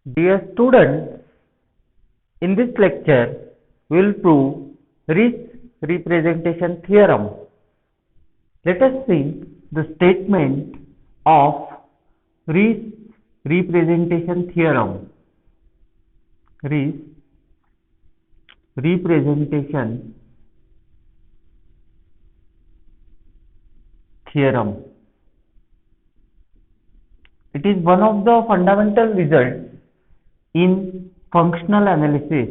Dear students, in this lecture we will prove Riesz representation theorem. Let us see the statement of Riesz representation theorem. Riesz representation theorem. It is one of the fundamental results in functional analysis.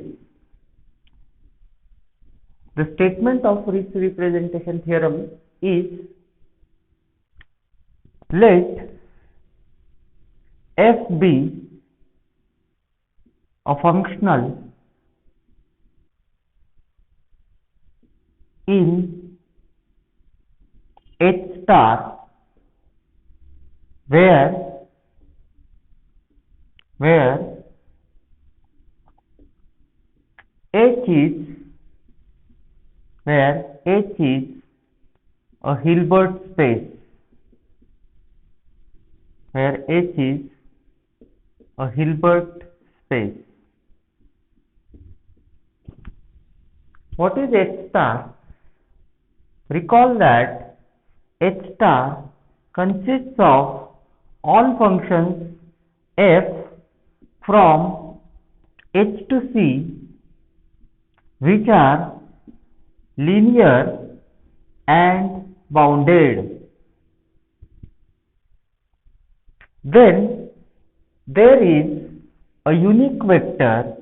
The statement of Riesz representation theorem is: let f be a functional in H star where H is a Hilbert space, where H is a Hilbert space. What is H star? Recall that H star consists of all functions f from H to C which are linear and bounded. Then there is a unique vector.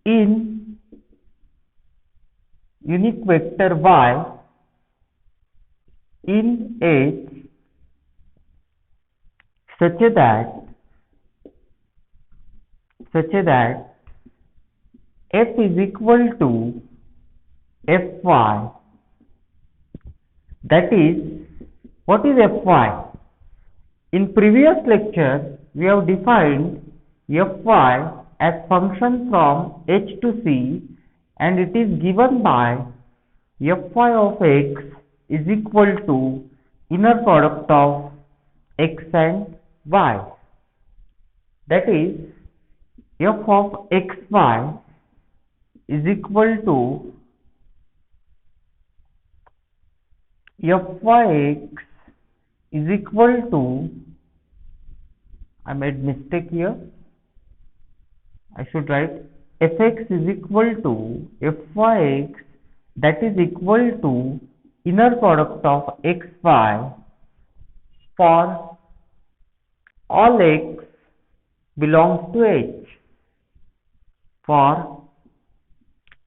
In unique vector y in H such that f is equal to fy. That is, what is fy? In previous lecture we have defined fy as function from H to C, and it is given by fy of x is equal to inner product of x and y. That is, f of xy is equal to fyx is equal to, I made mistake here, I should write fx is equal to fyx, that is equal to inner product of xy for all x belongs to H. For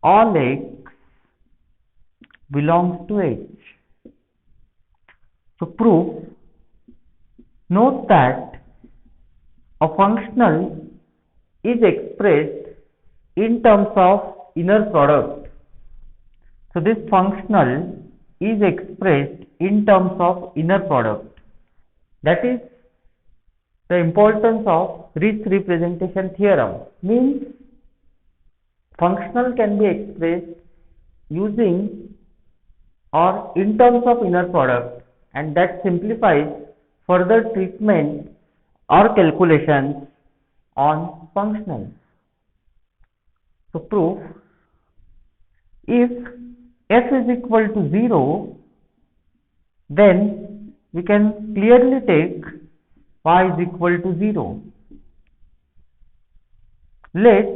all x belongs to H. So proof: note that a functional is expressed in terms of inner product. So this functional is expressed in terms of inner product. That is the importance of Riesz representation theorem. Means functional can be expressed using or in terms of inner product, and that simplifies further treatment or calculations on functional. So proof: if f is equal to 0, then we can clearly take y is equal to 0. Let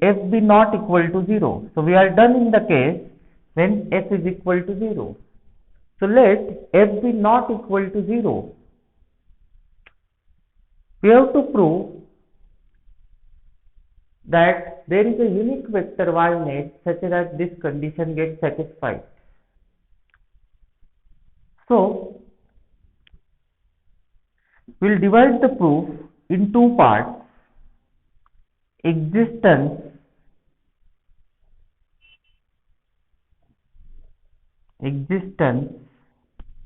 f be not equal to 0. So we are done in the case when f is equal to 0. So let f be not equal to 0. We have to prove that there is a unique vector y in H such that this condition gets satisfied. So we will divide the proof in two parts: existence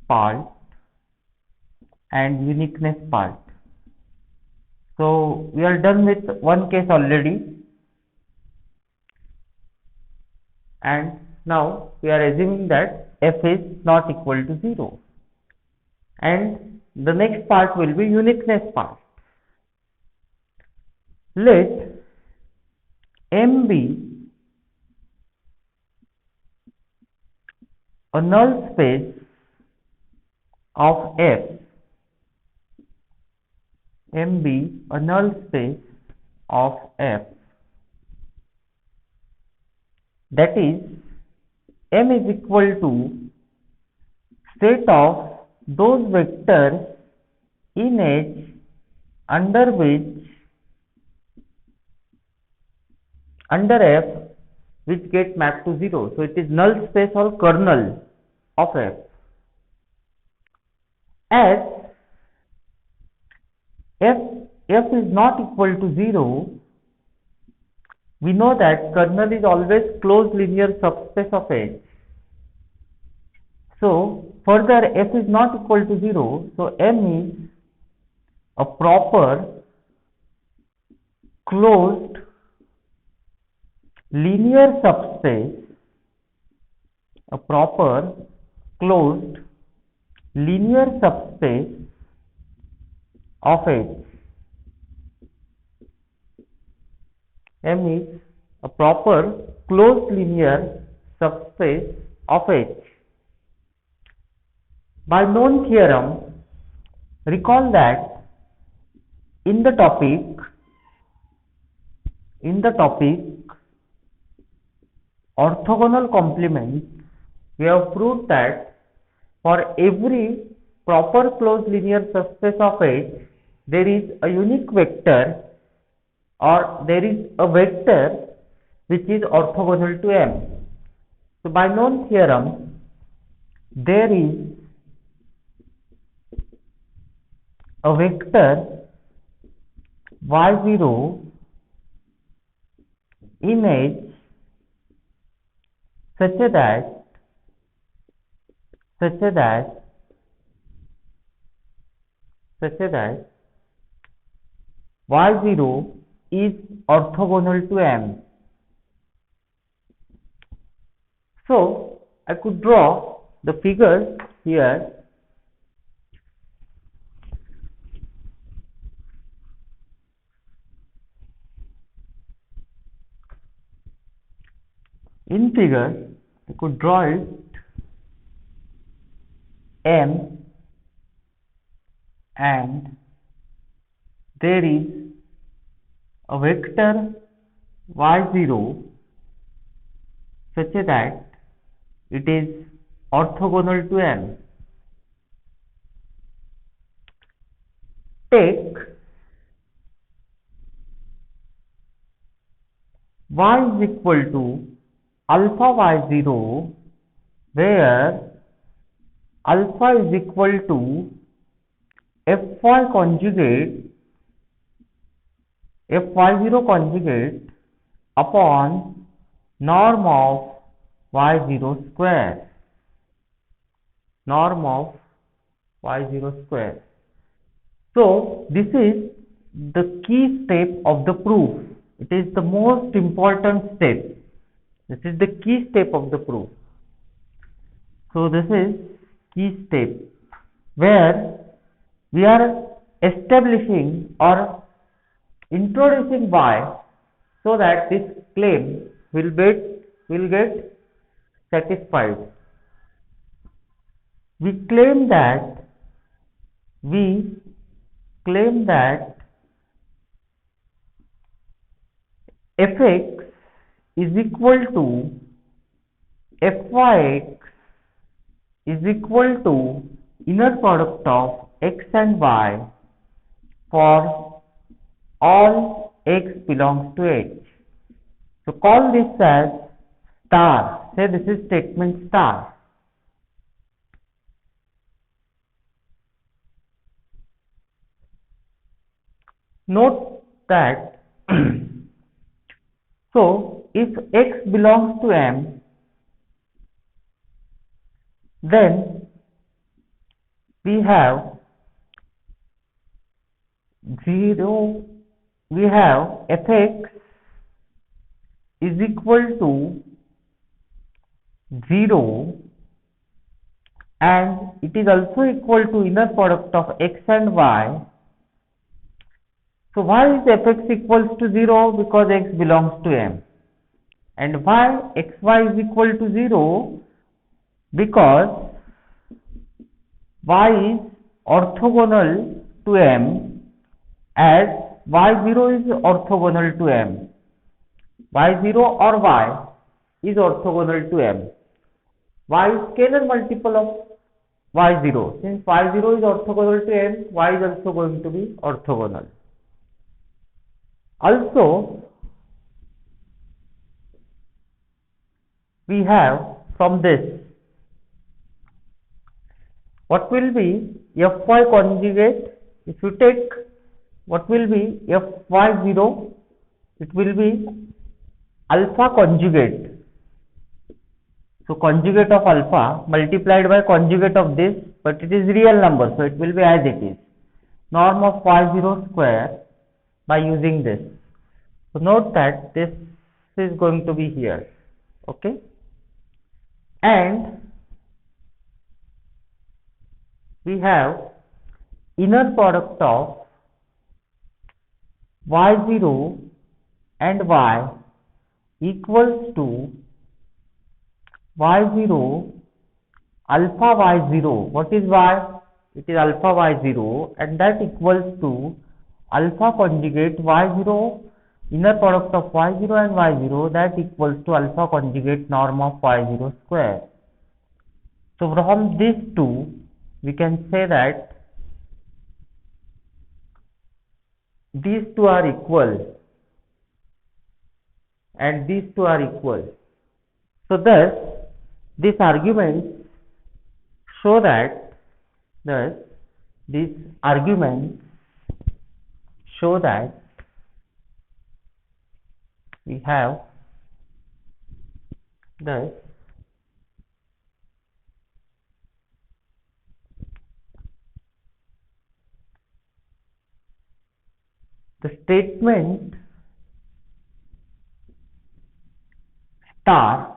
part and uniqueness part. So we are done with one case already. and now we are assuming that f is not equal to 0. And the next part will be uniqueness part. Let M be a null space of F. M be a null space of F. That is, M is equal to set of those vectors in H under F which get mapped to 0. So it is null space or kernel of F. As F is not equal to 0, we know that kernel is always closed linear subspace of H. So further, F is not equal to 0, so M is a proper closed linear subspace, a proper closed linear subspace of H. M is a proper closed linear subspace of H. By known theorem, recall that in the topic orthogonal complements, we have proved that for every proper closed linear subspace of H, there is a unique vector or there is a vector which is orthogonal to M. So by known theorem, there is a vector y0 in H such that y0 is orthogonal to M. So I could draw the figures here. In figure, I could draw it M, and there is a vector y0 such that it is orthogonal to M. Take y is equal to alpha y0, where alpha is equal to fy fy0 conjugate upon norm of y0 square. So this is the key step of the proof. It is the most important step. This is the key step of the proof. So this is key step where we are establishing or introducing y so that this claim will get satisfied. We claim that fx is equal to fyx is equal to inner product of x and y for all x belongs to H. So call this as star. Say this is statement star. Note that so if x belongs to M, then we have fx is equal to 0, and it is also equal to inner product of x and y. So why is fx equals to 0? Because x belongs to M. And why xy is equal to 0? Because y is orthogonal to M, as y0 is orthogonal to M. y0 or y is orthogonal to M. Y is scalar multiple of y0. Since y0 is orthogonal to M, y is also going to be orthogonal. Also, we have from this, what will be fy conjugate? If you take what will be fy0, it will be alpha conjugate. So conjugate of alpha multiplied by conjugate of this, but it is real number, so it will be as it is. Norm of y0 square by using this. So note that this is going to be here. Okay. And we have inner product of y0 and y equals to y0 alpha y0. What is y? It is alpha y0, and that equals to alpha conjugate y0, inner product of y0 and y0, that equals to alpha conjugate norm of y0 square. So from these two, we can say that these two are equal and these two are equal. So thus, these arguments show that we have thus the statement star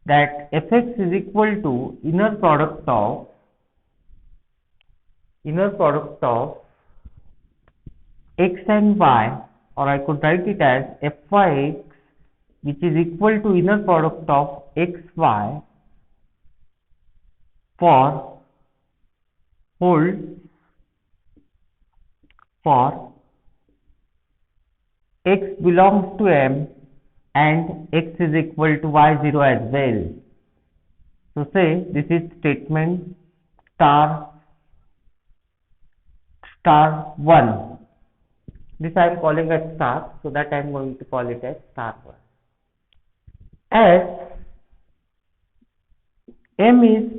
that fx is equal to inner product of x and y, or I could write it as fyx, which is equal to inner product of xy for x belongs to M and x is equal to y0 as well. So say this is statement star 1. This I am calling as star, so that I am going to call it as star 1. As M is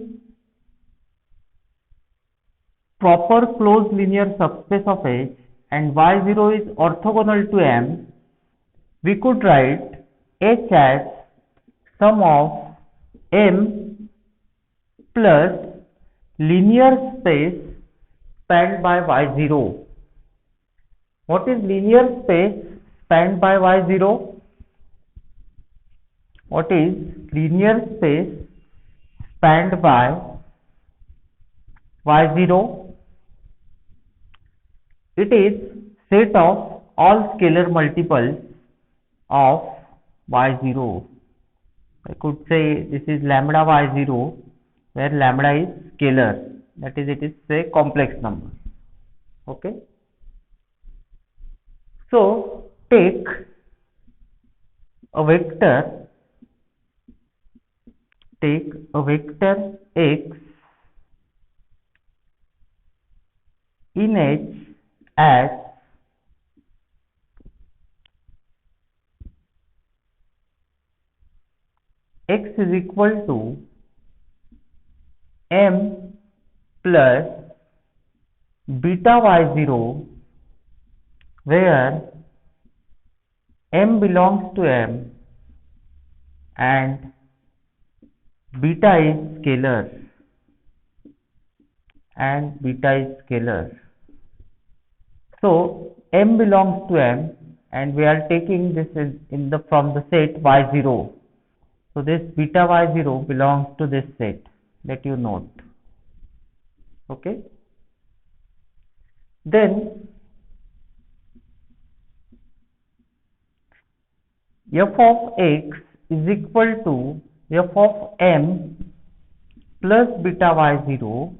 proper closed linear subspace of H and y0 is orthogonal to M, we could write H as sum of M plus linear space spanned by y0. What is linear space spanned by y0? What is linear space spanned by y0? It is set of all scalar multiples of y0. I could say this is lambda y0, where lambda is scalar, that is, it is a complex number. Okay. So take a vector x in H as x is equal to M plus beta y0, where M belongs to M and beta is scalar So M belongs to M, and we are taking this from the set y0. So this beta y0 belongs to this set that you note. Okay. Then f of x is equal to f of m plus beta y0,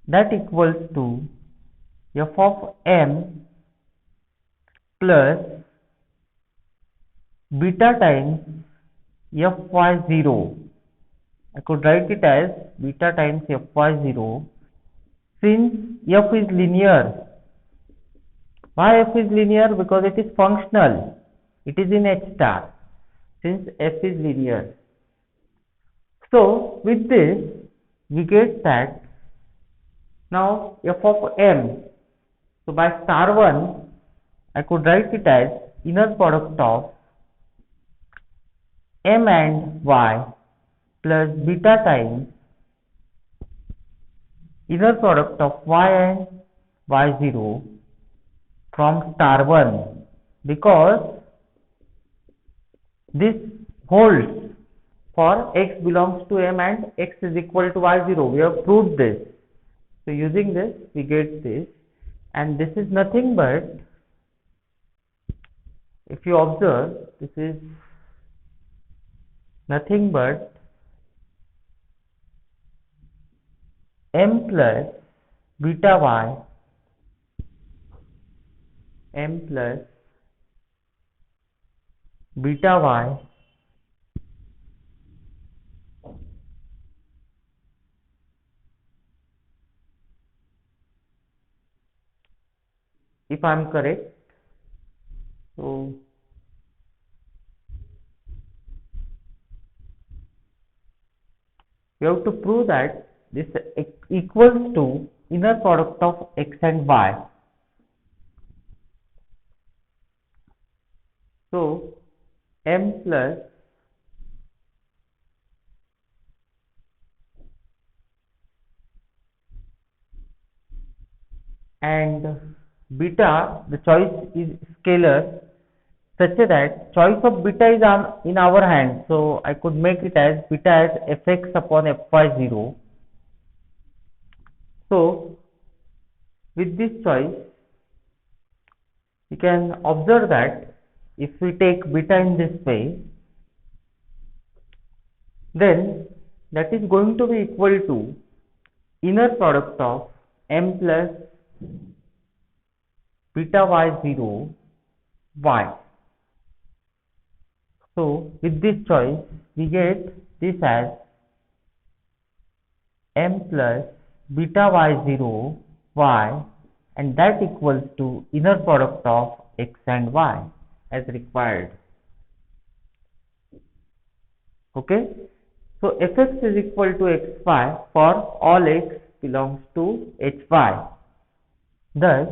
that equals to f of m plus beta times fy0. I could write it as beta times fy0 since f is linear. Why f is linear? Because it is functional. It is in H star since f is linear. So with this we get that now f of m. So by star 1 I could write it as inner product of m and y plus beta times inner product of y and y0 from star 1, because this holds for x belongs to m and x is equal to y0. We have proved this. So using this we get this, and this is nothing but, if you observe, this is nothing but m plus beta y, m plus beta y if I am correct. So we have to prove that this equals to inner product of x and y. So m plus and beta, the choice is scalar such that choice of beta is in our hand. So I could make it as beta as fx upon fy0. So with this choice you can observe that if we take beta in this way, then that is going to be equal to inner product of m plus beta y0 y. So with this choice we get this as m plus beta y0 y, and that equals to inner product of x and y as required. Okay. So fx is equal to xy for all x belongs to hy. Thus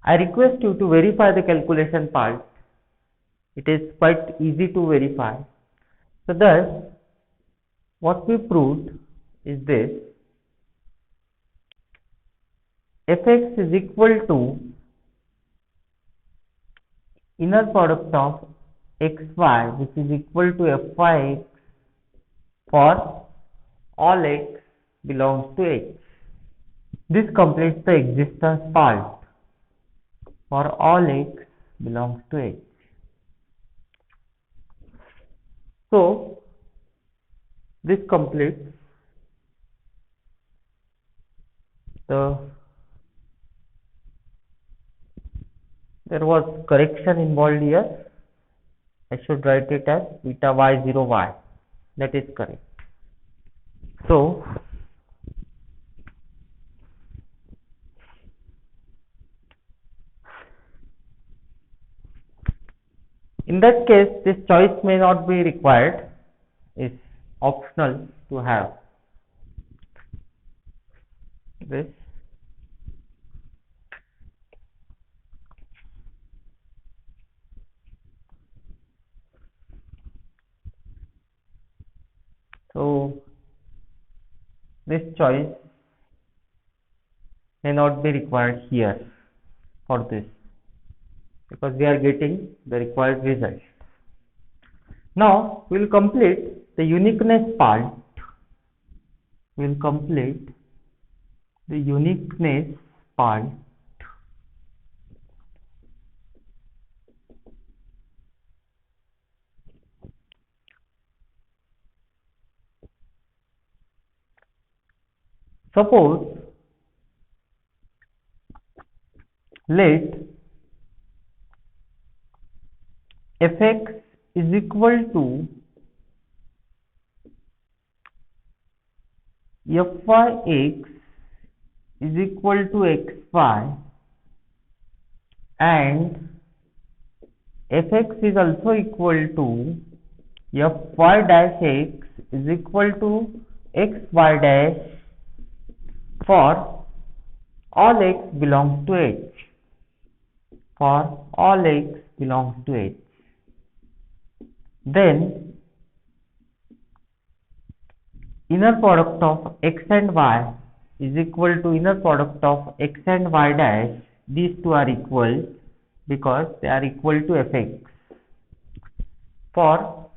I request you to verify the calculation part. It is quite easy to verify. So thus what we proved is this: fx is equal to inner product of xy, which is equal to fyx for all x belongs to h. This completes the existence part for all x belongs to h. So this completes the, there was correction involved here. I should write it as beta y0 y. That is correct. So in that case this choice may not be required. It's optional to have this. So this choice may not be required here for this, because we are getting the required result. Now we will complete the uniqueness part. We will complete the uniqueness part. Suppose let fx is equal to fyx is equal to xy and fx is also equal to fy dash x is equal to xy dash for all x belongs to H. For all x belongs to H. Then inner product of x and y is equal to inner product of x and y dash. These two are equal because they are equal to fx. For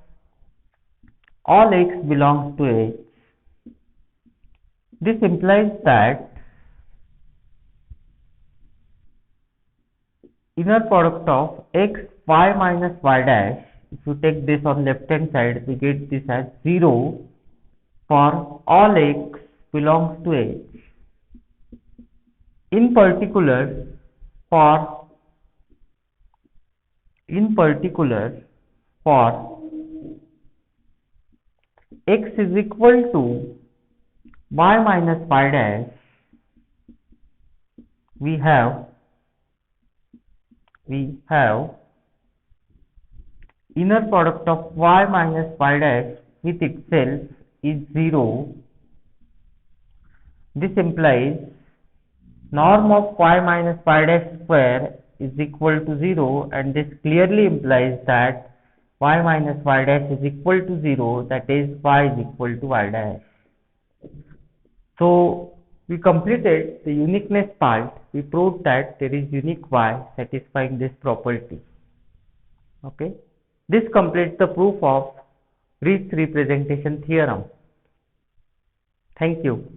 all x belongs to H. This implies that inner product of x, y minus y dash, if you take this on left hand side, we get this as 0 for all x belongs to H. In particular, for x is equal to y minus y dash, we have inner product of y minus y dash with itself is 0. This implies norm of y minus y dash square is equal to 0, and this clearly implies that y minus y dash is equal to 0, that is y is equal to y dash. So we completed the uniqueness part. We proved that there is unique y satisfying this property. Okay. This completes the proof of Ries representation theorem. Thank you.